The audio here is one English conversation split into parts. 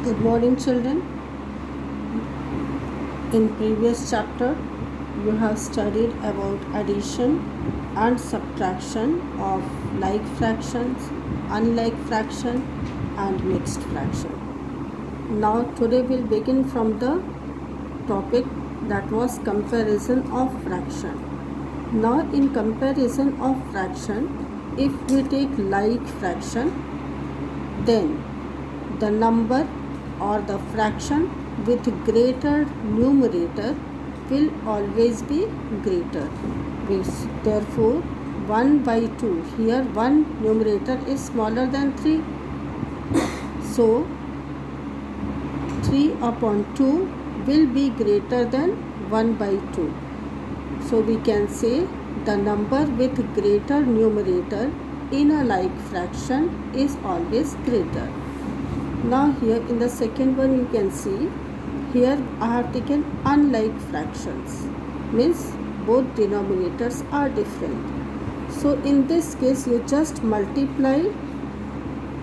Good morning, children. In previous chapter, you have studied about addition and subtraction of like fractions, unlike fraction, and mixed fraction. Now, today we'll begin from the topic that was comparison of fraction. Now, in comparison of fraction, if we take like fraction, then the number or the fraction with greater numerator will always be greater. Therefore, 1 by 2, here 1 numerator is smaller than 3. So, 3 upon 2 will be greater than 1 by 2. So, we can say the number with greater numerator in a like fraction is always greater. Now here in the second one you can see, here I have taken unlike fractions, means both denominators are different. So in this case you just multiply,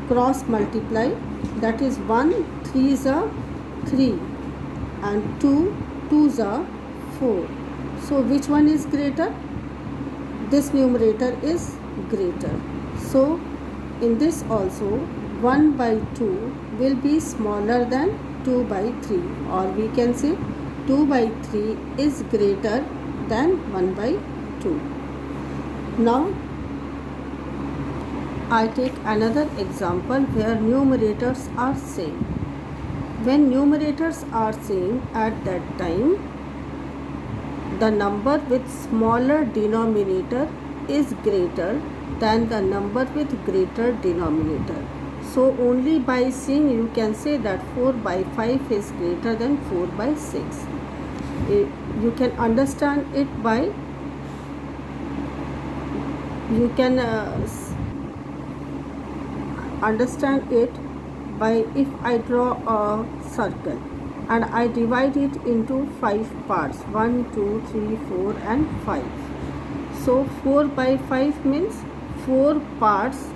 cross multiply, that is 1 3s are 3 and 2 2s are 4. So which one is greater? This numerator is greater. So in this also 1 by 2 will be smaller than 2 by 3, or we can say 2 by 3 is greater than 1 by 2. Now I take another example where numerators are same. When numerators are same, at that time the number with smaller denominator is greater than the number with greater denominator. So only by seeing you can say that 4 by 5 is greater than 4 by 6. You can understand it by, you can understand it by, if I draw a circle and I divide it into 5 parts, 1, 2, 3, 4 and 5. So 4 by 5 means 4 parts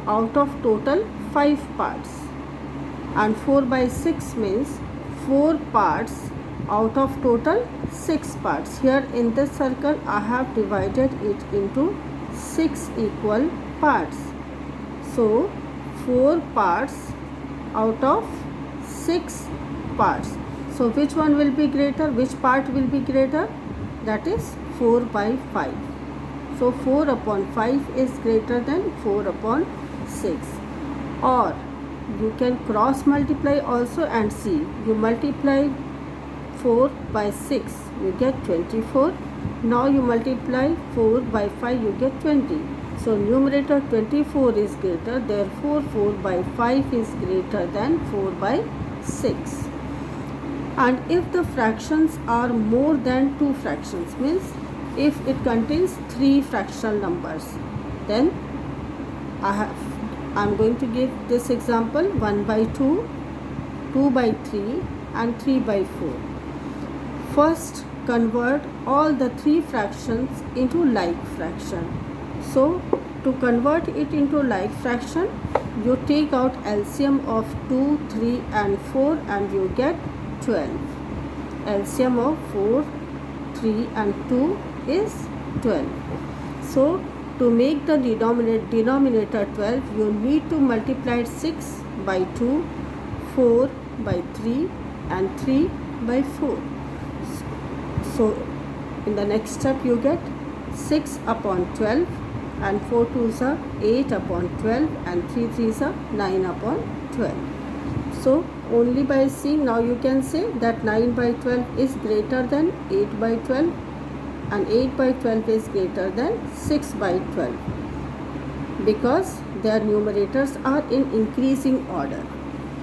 out of total 5 parts, and 4 by 6 means 4 parts out of total 6 parts. Here in this circle I have divided it into 6 equal parts. So 4 parts out of 6 parts. So which one will be greater? Which part will be greater? That is 4 by 5. So 4 upon 5 is greater than 4 upon 6. Or you can cross multiply also and see. You multiply 4 by 6, you get 24. Now you multiply 4 by 5, you get 20. So numerator 24 is greater, therefore 4 by 5 is greater than 4 by 6. And if the fractions are more than 2 fractions, means if it contains 3 fractional numbers, then I am going to give this example: 1 by 2, 2 by 3 and 3 by 4. First convert all the 3 fractions into like fraction. So to convert it into like fraction, you take out LCM of 2, 3 and 4 and you get 12. LCM of 4, 3 and 2 is 12. So to make the denominator 12, you need to multiply 6 by 2, 4 by 3 and 3 by 4. So in the next step you get 6 upon 12 and 4 2s are 8 upon 12 and 3 3s are 9 upon 12. So only by seeing, now you can say that 9 by 12 is greater than 8 by 12 and 8 by 12 is greater than 6 by 12, because their numerators are in increasing order.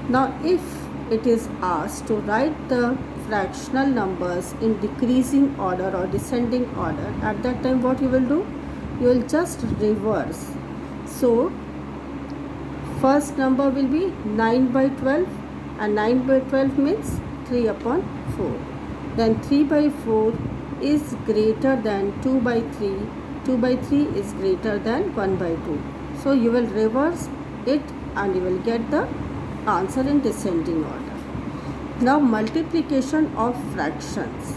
Now if it is asked to write the fractional numbers in decreasing order or descending order, at that time what you will do? You will just reverse. So first number will be 9 by 12 and 9 by 12 means 3 upon 4. Then 3 by 4 is greater than 2 by 3. 2 by 3 is greater than 1 by 2. So you will reverse it and you will get the answer in descending order. Now multiplication of fractions.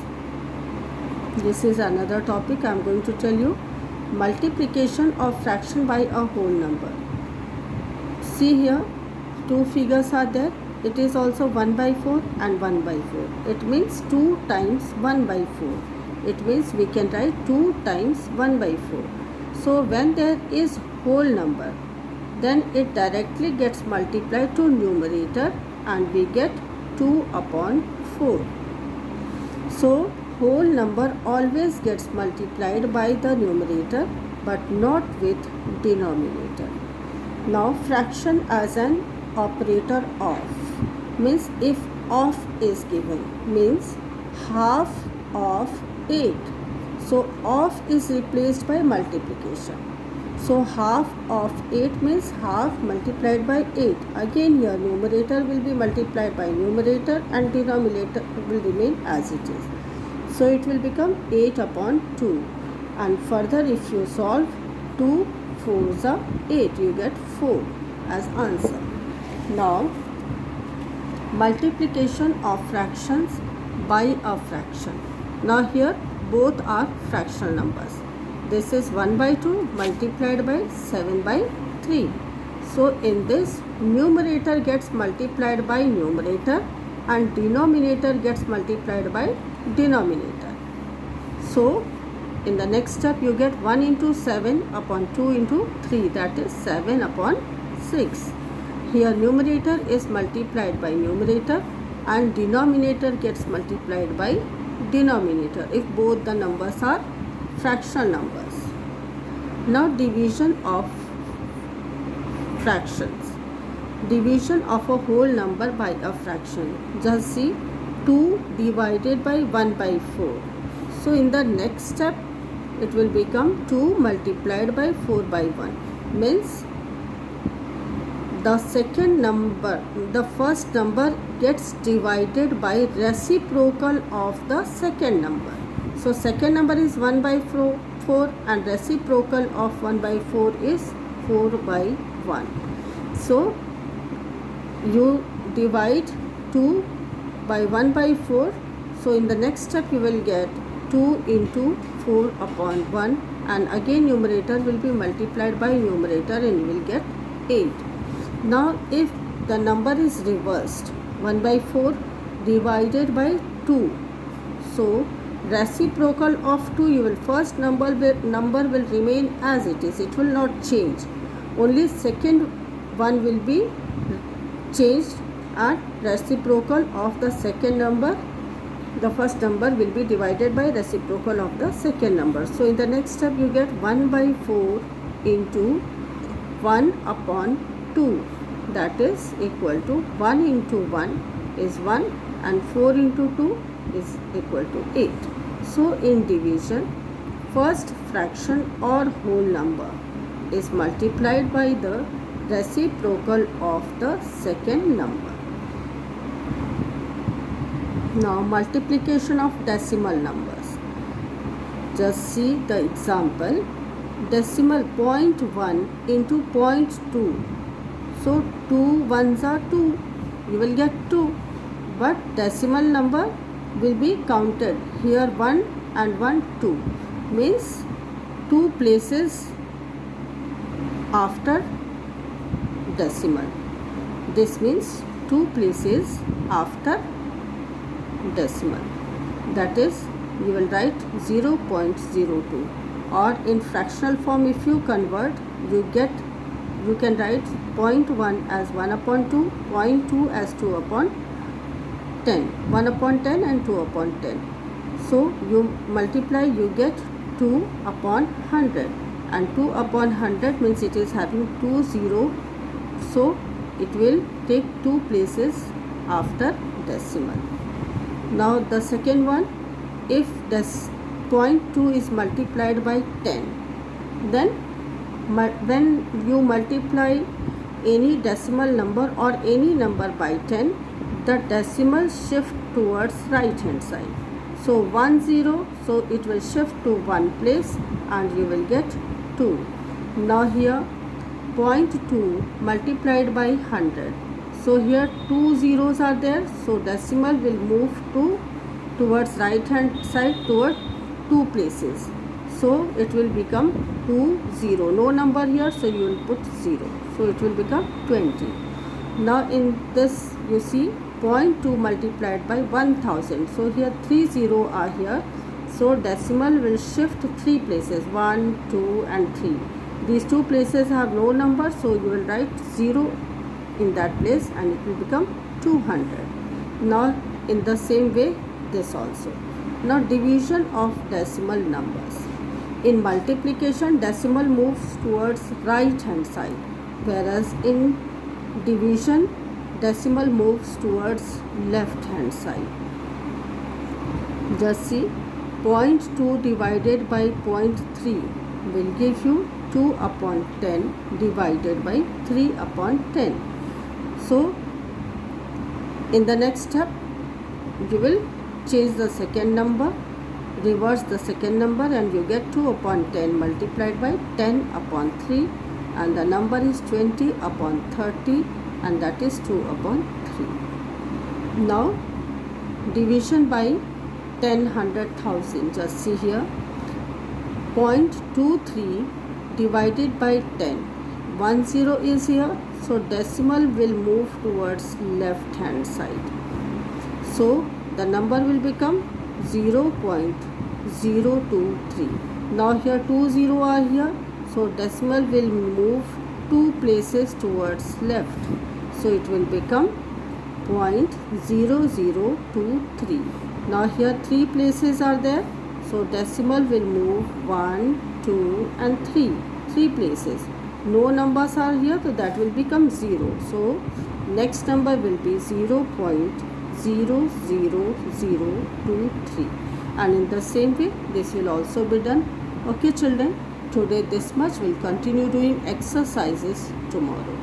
This is another topic I am going to tell you. Multiplication of fraction by a whole number. See here, two figures are there. It is also 1 by 4 and 1 by 4. It means 2 times 1 by 4. It means we can write 2 times 1 by 4. So when there is whole number, then it directly gets multiplied to numerator and we get 2 upon 4. So whole number always gets multiplied by the numerator but not with denominator. Now fraction as an operator of means if of is given means half of 8. So of is replaced by multiplication. So half of 8 means half multiplied by 8. Again here numerator will be multiplied by numerator and denominator will remain as it is. So it will become 8 upon 2. And further if you solve 2 4s are 8, you get 4 as answer. Now multiplication of fractions by a fraction. Now here both are fractional numbers. This is 1 by 2 multiplied by 7 by 3. So in this numerator gets multiplied by numerator and denominator gets multiplied by denominator. So in the next step you get 1 into 7 upon 2 into 3, that is 7 upon 6. Here numerator is multiplied by numerator and denominator gets multiplied by denominator if both the numbers are fractional numbers. Now division of fractions. Division of a whole number by a fraction. Just see 2 divided by 1 by 4. So in the next step it will become 2 multiplied by 4 by 1 means the second number, the first number gets divided by reciprocal of the second number. So second number is 1 by 4 and reciprocal of 1 by 4 is 4 by 1. So you divide 2 by 1 by 4. So in the next step you will get 2 into 4 upon 1 and again numerator will be multiplied by numerator and you will get 8. Now if the number is reversed, 1 by 4 divided by 2. So reciprocal of 2, you will first number will remain as it is. It will not change. Only second one will be changed and reciprocal of the second number. The first number will be divided by reciprocal of the second number. So in the next step you get 1 by 4 into 1 upon 2, that is equal to 1 into 1 is 1 and 4 into 2 is equal to 8. So in division, first fraction or whole number is multiplied by the reciprocal of the second number. Now multiplication of decimal numbers. Just see the example. Decimal 0.1 into 0.2. So 2 ones are 2. You will get 2. But decimal number will be counted. Here 1 and 1 2. Means 2 places after decimal. This means 2 places after decimal. That is, you will write 0.02. Or in fractional form if you convert, you can write 0.1 as 1 upon 2, 0.2 as 2 upon 10, 1 upon 10 and 2 upon 10. So you multiply, you get 2 upon 100 and 2 upon 100 means it is having 2 0. So it will take 2 places after decimal. Now the second one, if this 0.2 is multiplied by 10, then when you multiply any decimal number or any number by 10, the decimal shift towards right hand side. So 1 0, so it will shift to one place and you will get 2. Now here 0.2 multiplied by 100. So here 2 zeros are there, so decimal will move towards right hand side toward 2 places. So it will become 2 0. No number here, so you will put 0. So it will become 20. Now in this you see 0.2 multiplied by 1000. So here 3 0 are here. So decimal will shift 3 places, 1, 2 and 3. These 2 places have no number, so you will write 0 in that place and it will become 200. Now in the same way this also. Now division of decimal numbers. In multiplication, decimal moves towards right hand side, whereas in division decimal moves towards left hand side. Just see, 0.2 divided by 0.3 will give you 2 upon 10 divided by 3 upon 10. So in the next step you will change the second number, reverse the second number, and you get 2 upon 10 multiplied by 10 upon 3, and the number is 20 upon 30, and that is 2 upon 3. Now division by 10, 100, 1000. Just see here, 0.23 divided by 10. 1 0 is here, so decimal will move towards left hand side. So the number will become 0.023. Now here 2 0 are here, so decimal will move 2 places towards left. So it will become 0.0023. Now here 3 places are there, so decimal will move 1, 2 and 3. 3 places. No numbers are here, so that will become 0. So next number will be 0.00023, and in the same way this will also be done. Okay children, today this much. Will continue doing exercises tomorrow.